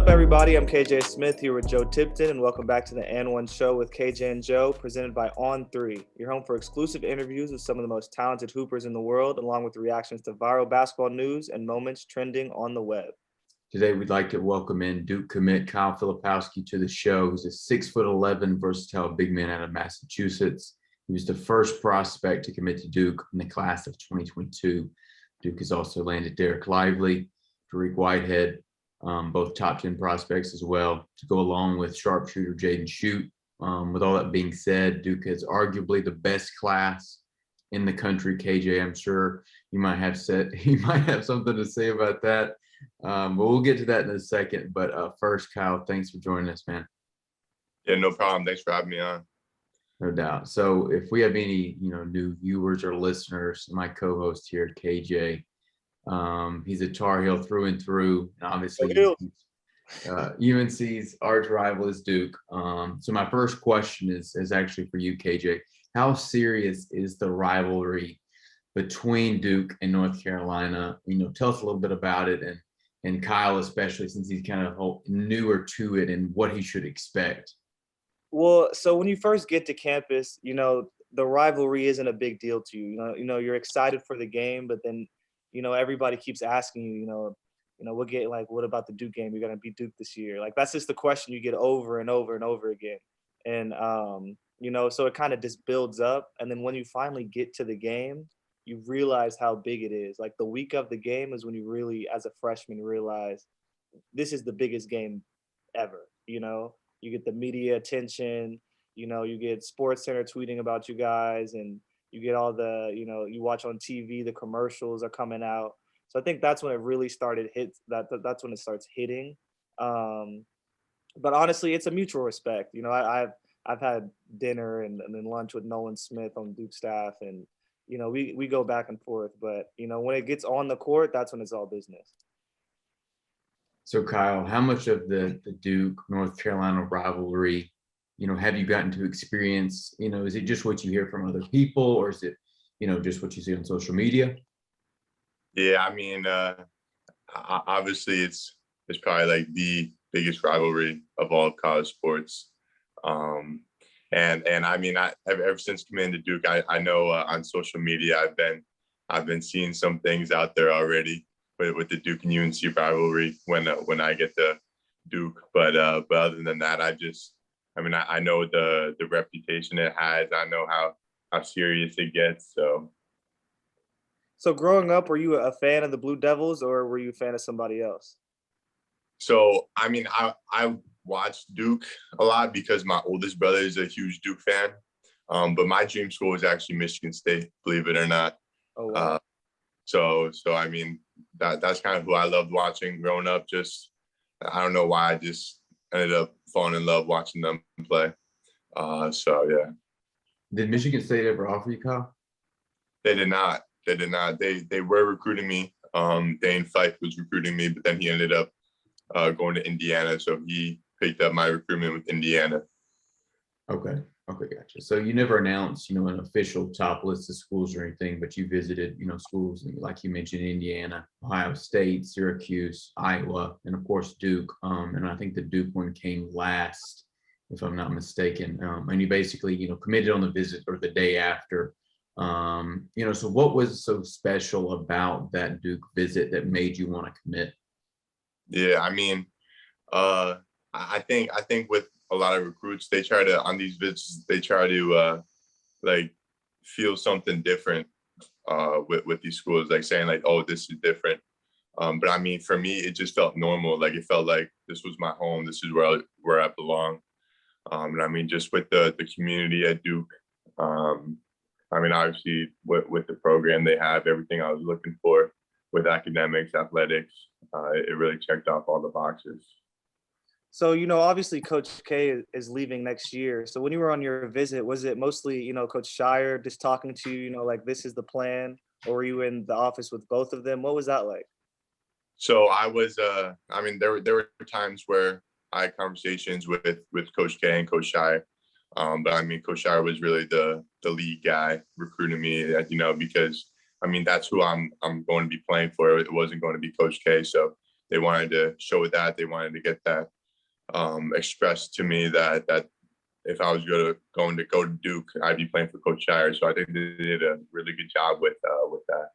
up, everybody? I'm KJ Smith here with Joe Tipton, and welcome back to the N1 Show with KJ and Joe, presented by On3. Your home for exclusive interviews with some of the most talented hoopers in the world, along with reactions to viral basketball news and moments trending on the web. Today, we'd like to welcome in Duke commit Kyle Filipowski to the show. He's a 6'11" versatile big man out of Massachusetts. He was the first prospect to commit to Duke in the class of 2022. Duke has also landed Dereck Lively, Tariq Whitehead, both top 10 prospects as well, to go along with sharpshooter Jaden Schutt. With all that being said, Duke has arguably the best class in the country. KJ, I'm sure you might have something to say about that. But we'll get to that in a second. But first, Kyle, thanks for joining us, man. Yeah, no problem. Thanks for having me on. No doubt. So if we have any, new viewers or listeners, my co-host here, KJ, he's a Tar Heel through and through. And obviously, UNC's arch rival is Duke. So my first question is actually for you, KJ. How serious is the rivalry between Duke and North Carolina? Tell us a little bit about it, and Kyle especially, since he's kind of newer to it, and what he should expect. Well, so when you first get to campus, the rivalry isn't a big deal to you. You're excited for the game, but then everybody keeps asking you, what about the Duke game? You're going to beat Duke this year. Like, that's just the question you get over and over and over again. And, so it kind of just builds up. And then when you finally get to the game, you realize how big it is. Like, the week of the game is when you really, as a freshman, realize this is the biggest game ever. You get the media attention, you get SportsCenter tweeting about you guys, and you get all the, you watch on TV, the commercials are coming out. So I think that's when it really started that's when it starts hitting. But honestly, it's a mutual respect. I've had dinner and then lunch with Nolan Smith on Duke staff, and we go back and forth. But when it gets on the court, that's when it's all business. So Kyle, how much of the Duke North Carolina rivalry, have you gotten to experience? Is it just what you hear from other people, or is it, just what you see on social media? Yeah, I mean, obviously it's probably like the biggest rivalry of all of college sports. And I mean, ever since coming to Duke, I know on social media I've been seeing some things out there already with the Duke and UNC rivalry when I get to Duke. But other than that, I know the reputation it has. I know how serious it gets. So growing up, were you a fan of the Blue Devils, or were you a fan of somebody else? So, I mean, I watched Duke a lot because my oldest brother is a huge Duke fan. But my dream school was actually Michigan State, believe it or not. Oh, wow. So I mean, that's kind of who I loved watching growing up. Just, I don't know why, I just ended up falling in love watching them play. So yeah. Did Michigan State ever offer you, Kyle? They did not. They were recruiting me. Dane Fife was recruiting me, but then he ended up going to Indiana. So he picked up my recruitment with Indiana. Okay, gotcha. So you never announced, an official top list of schools or anything, but you visited, schools like you mentioned, Indiana, Ohio State, Syracuse, Iowa, and of course Duke. And I think the Duke one came last, if I'm not mistaken. And you basically, committed on the visit or the day after. So what was so special about that Duke visit that made you want to commit? Yeah, I mean, I think with a lot of recruits, they try to, on these visits, they try to feel something different with these schools, like saying like, oh, this is different. But I mean, for me, it just felt normal. Like, it felt like this was my home. This is where I belong. And I mean, just with the community at Duke, I mean, obviously with the program they have, everything I was looking for with academics, athletics, it really checked off all the boxes. So, obviously Coach K is leaving next year. So when you were on your visit, was it mostly, Coach Shire just talking to you, like, this is the plan? Or were you in the office with both of them? What was that like? So I was, I mean, there were times where I had conversations with Coach K and Coach Shire. But I mean, Coach Shire was really the lead guy recruiting me, because I mean, that's who I'm going to be playing for. It wasn't going to be Coach K. So they wanted to show that. They wanted to get that expressed to me that if I was going to go to Duke, I'd be playing for Coach Shire. So I think they did a really good job with that.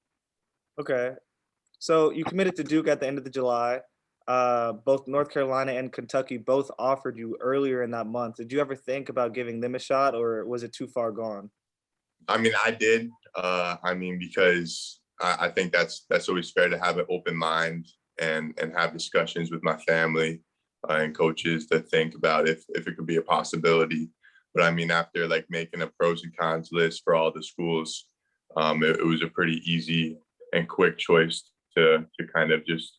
Okay. So you committed to Duke at the end of the July. Both North Carolina and Kentucky both offered you earlier in that month. Did you ever think about giving them a shot, or was it too far gone? I mean, I did. I mean, because I think that's always fair to have an open mind and have discussions with my family and coaches to think about if it could be a possibility. But I mean, after like making a pros and cons list for all the schools, it was a pretty easy and quick choice to kind of just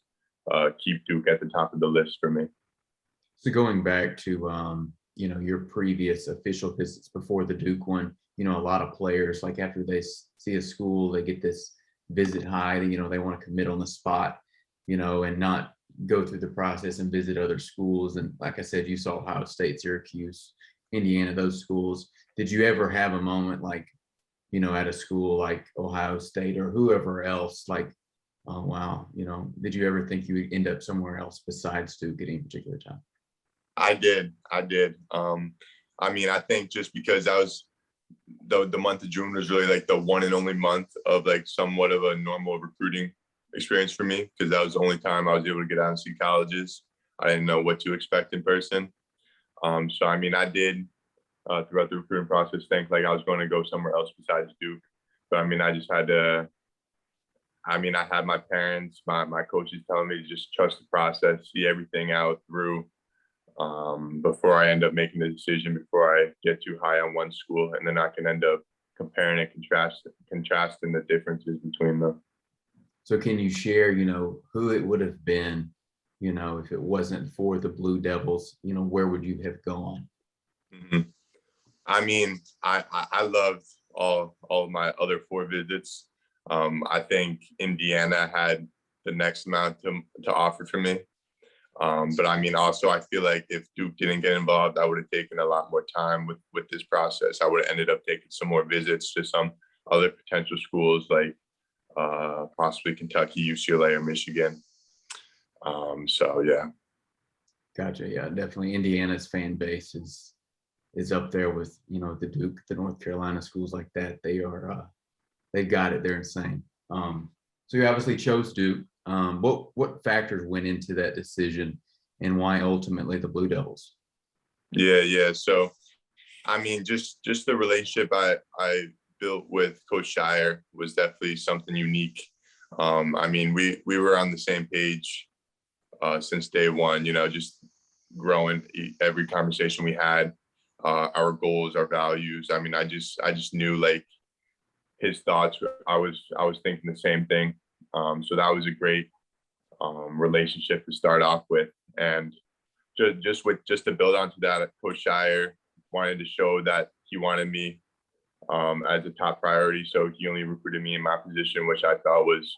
keep Duke at the top of the list for me. So going back to your previous official visits before the Duke one, a lot of players, like after they see a school, they get this visit high, they want to commit on the spot, and not go through the process and visit other schools. And like I said, you saw Ohio State, Syracuse, Indiana, those schools. Did you ever have a moment like, at a school like Ohio State or whoever else, like, oh, wow, did you ever think you would end up somewhere else besides Duke at any particular time? I did. I mean, I think just because that was the month of June was really like the one and only month of like somewhat of a normal recruiting experience for me, because that was the only time I was able to get out and see colleges. I didn't know what to expect in person. So, I mean, I did throughout the recruiting process think like I was going to go somewhere else besides Duke. But I mean, I just had to, I had my parents, my coaches telling me to just trust the process, see everything out through before I end up making the decision, before I get too high on one school, and then I can end up comparing and contrasting the differences between them. So can you share, who it would have been, if it wasn't for the Blue Devils, where would you have gone? Mm-hmm. I mean, I loved all of my other 4 visits. I think Indiana had the next amount to offer for me. But I mean, also, I feel like if Duke didn't get involved, I would have taken a lot more time with this process. I would have ended up taking some more visits to some other potential schools like possibly Kentucky, UCLA, or Michigan. So, yeah. Gotcha. Yeah, definitely. Indiana's fan base is up there with, the Duke, the North Carolina schools like that. They are, they got it. They're insane. So you obviously chose Duke. What factors went into that decision, and why ultimately the Blue Devils? Yeah. So, I mean, just the relationship I built with Coach Shire was definitely something unique. I mean, we were on the same page since day one. Just growing every conversation we had, our goals, our values. I mean, I just knew like his thoughts. I was thinking the same thing. So that was a great relationship to start off with, and just to build onto that, Coach Shire wanted to show that he wanted me as a top priority. So he only recruited me in my position, which I thought was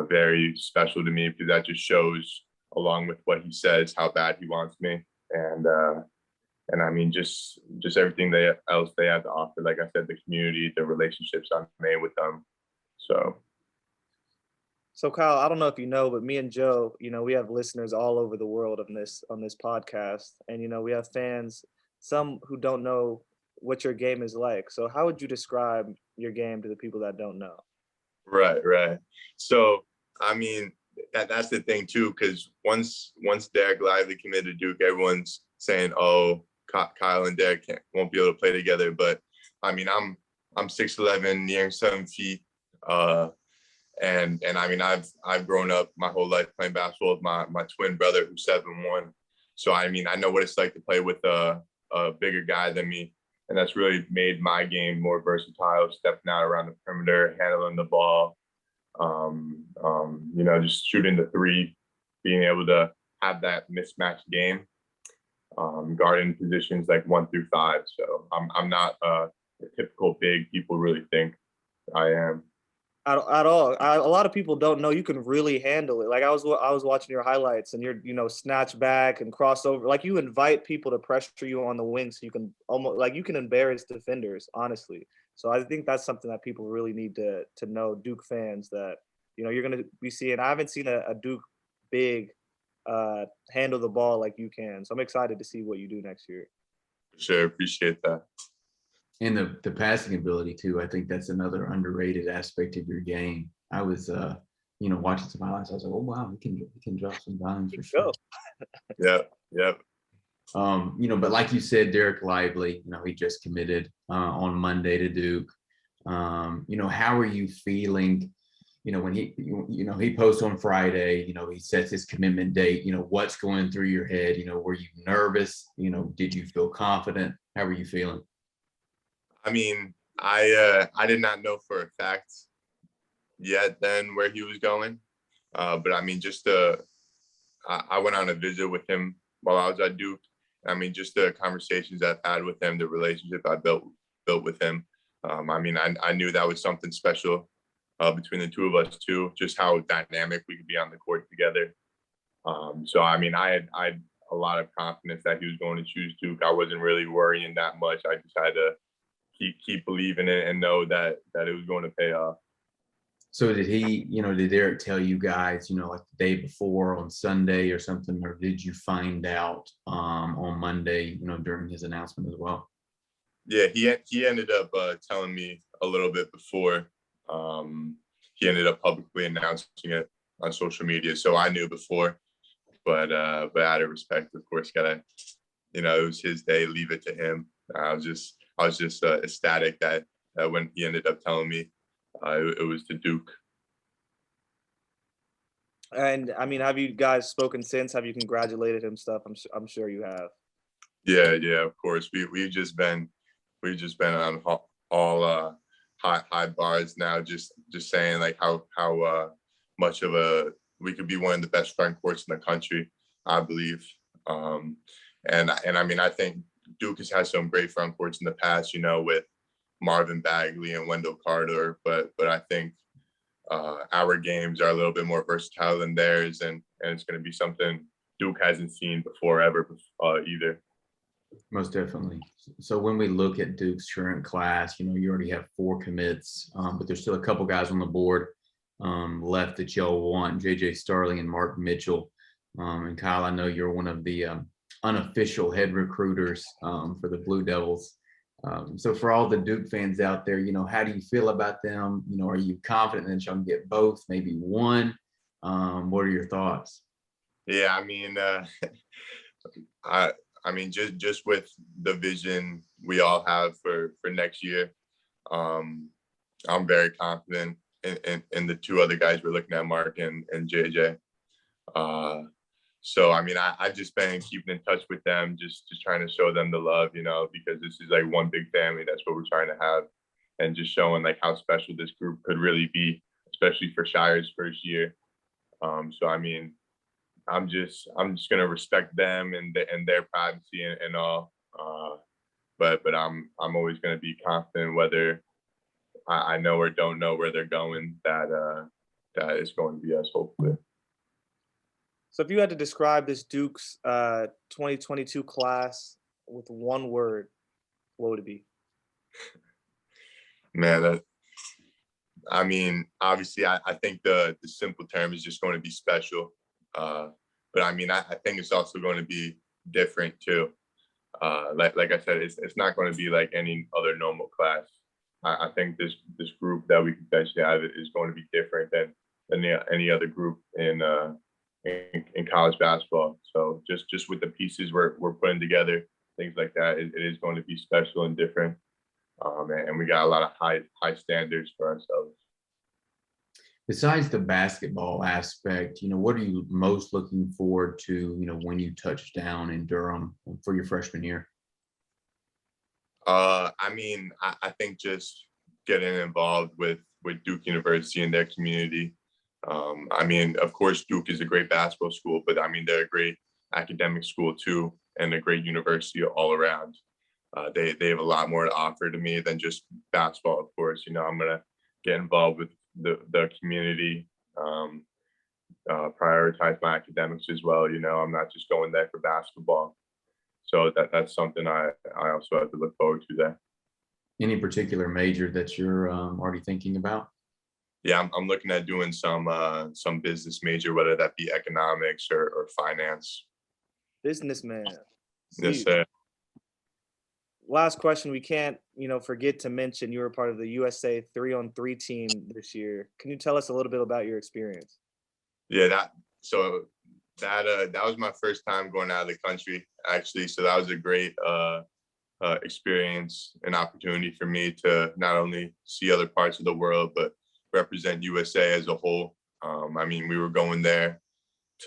very special to me, because that just shows, along with what he says, how bad he wants me, and I mean, just everything else they have to offer. Like I said, the community, the relationships I've made with them. So Kyle, I don't know if you know, but me and Joe, we have listeners all over the world on this podcast, and we have fans, some who don't know what your game is like. So how would you describe your game to the people that don't know? Right. So, I mean, that's the thing too, because once Dereck Lively committed to Duke, everyone's saying, "Oh, Kyle and Dereck won't be able to play together." But I mean, I'm 6'11", nearing 7 feet, and I mean, I've grown up my whole life playing basketball with my twin brother who's 7'1". So I mean, I know what it's like to play with a bigger guy than me. And that's really made my game more versatile, stepping out around the perimeter, handling the ball, just shooting the 3, being able to have that mismatched game, guarding positions like 1 through 5. So I'm not the typical big people really think I am. At all. A lot of people don't know you can really handle it. Like I was watching your highlights, and you're snatch back and crossover. Like you invite people to pressure you on the wing, so you can almost like you can embarrass defenders, honestly. So I think that's something that people really need to know, Duke fans, that you're going to be seeing. I haven't seen a Duke big handle the ball like you can. So I'm excited to see what you do next year. Sure, appreciate that. And the passing ability too. I think that's another underrated aspect of your game. I was watching some highlights. I was like, oh wow, he can drop some dimes for sure. Yep. But like you said, Dereck Lively, he just committed on Monday to Duke. How are you feeling? When he posts on Friday, he sets his commitment date. What's going through your head? Were you nervous? Did you feel confident? How are you feeling? I mean, I did not know for a fact yet then where he was going, but I mean, I went on a visit with him while I was at Duke. I mean, just the conversations I've had with him, the relationship I built with him. I mean, I knew that was something special between the two of us too, just how dynamic we could be on the court together. So, I mean, I had a lot of confidence that he was going to choose Duke. I wasn't really worrying that much. I just had to keep believing it and know that it was going to pay off. So did Dereck tell you guys, like the day before on Sunday or something, or did you find out on Monday, during his announcement as well? Yeah, he ended up telling me a little bit before. He ended up publicly announcing it on social media, so I knew before. But out of respect, of course, it was his day. Leave it to him. I was just ecstatic that when he ended up telling me it was to Duke. And I mean, have you guys spoken since? Have you congratulated him? Stuff. I'm sure you have. Yeah, of course. We've just been on all high bars now, just saying like how much of we could be one of the best front courts in the country, I believe. And I mean, I think Duke has had some great front courts in the past, with Marvin Bagley and Wendell Carter, but I think our games are a little bit more versatile than theirs, and it's going to be something Duke hasn't seen before ever either. Most definitely. So when we look at Duke's current class, you already have 4 commits, but there's still a couple guys on the board left that y'all want, JJ Starling and Mark Mitchell. And Kyle, I know you're one of the unofficial head recruiters for the Blue Devils. So for all the Duke fans out there, how do you feel about them? Are you confident that y'all can get both, maybe one? What are your thoughts? Yeah, I mean, I mean, just with the vision we all have for next year, I'm very confident in the 2 other guys we're looking at, Mark and JJ. So, I mean, I've just been keeping in touch with them, just trying to show them the love, because this is like one big family. That's what we're trying to have, and just showing like how special this group could really be, especially for Shire's first year. So, I mean, I'm just gonna respect them and their privacy and all. But I'm always gonna be confident, whether I know or don't know where they're going, that it's going to be us, hopefully. So if you had to describe this Duke's 2022 class with one word, what would it be? Man, I mean, obviously, I think the simple term is just going to be special. But I mean, I think it's also going to be different too. Like I said, it's not going to be like any other normal class. I think this group that we could potentially have is going to be different than any other group in college basketball. So just with the pieces we're putting together, things like that, it is going to be special and different. And we got a lot of high standards for ourselves. Besides the basketball aspect, what are you most looking forward to, when you touch down in Durham for your freshman year? I mean, I think just getting involved with Duke University and their community. I mean, of course, Duke is a great basketball school, but I mean, they're a great academic school too, and a great university all around. They have a lot more to offer to me than just basketball, of course. I'm gonna get involved with the community, prioritize my academics as well. I'm not just going there for basketball. So that's something I also have to look forward to there. Any particular major that you're already thinking about? yeah, I'm looking at doing some business major, whether that be economics or finance. Businessman. Yes, See, sir. last question. We can't, forget to mention you were part of the USA 3-on-3 team this year. Can you tell us a little bit about your experience? Yeah, that was my first time going out of the country, actually. So that was a great experience and opportunity for me to not only see other parts of the world, but represent USA as a whole. I mean, we were going there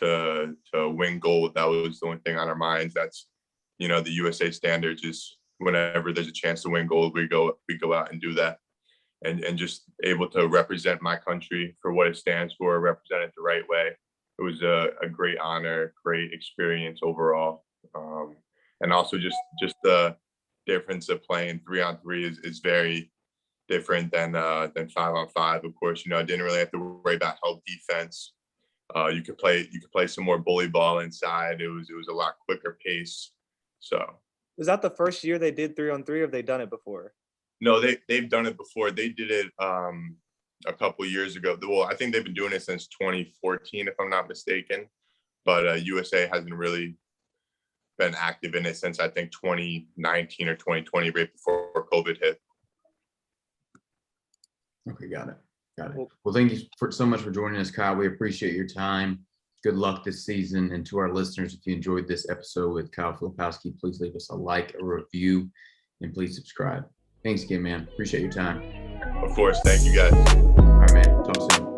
to win gold. That was the only thing on our minds. That's, the USA standards is whenever there's a chance to win gold, we go out and do that. And just able to represent my country for what it stands for, represent it the right way. It was a great honor, great experience overall. And also just the difference of playing 3-on-3 is very different than 5-on-5. Of course, I didn't really have to worry about help defense. You could play some more bully ball inside. It was a lot quicker pace. So Was that the first year they did 3-on-3, or have they done it before? no, they've done it before. They did it a couple years ago. Well, I think they've been doing it since 2014, if I'm not mistaken. But USA hasn't really been active in it since I think 2019 or 2020, right before COVID hit. Okay, got it. Well- Well, thank you so much for joining us, Kyle. We appreciate your time. Good luck this season. And to our listeners, if you enjoyed this episode with Kyle Filipowski, please leave us a like, a review, and please subscribe. Thanks again, man. Appreciate your time. Of course. Thank you, guys. All right, man. Talk soon.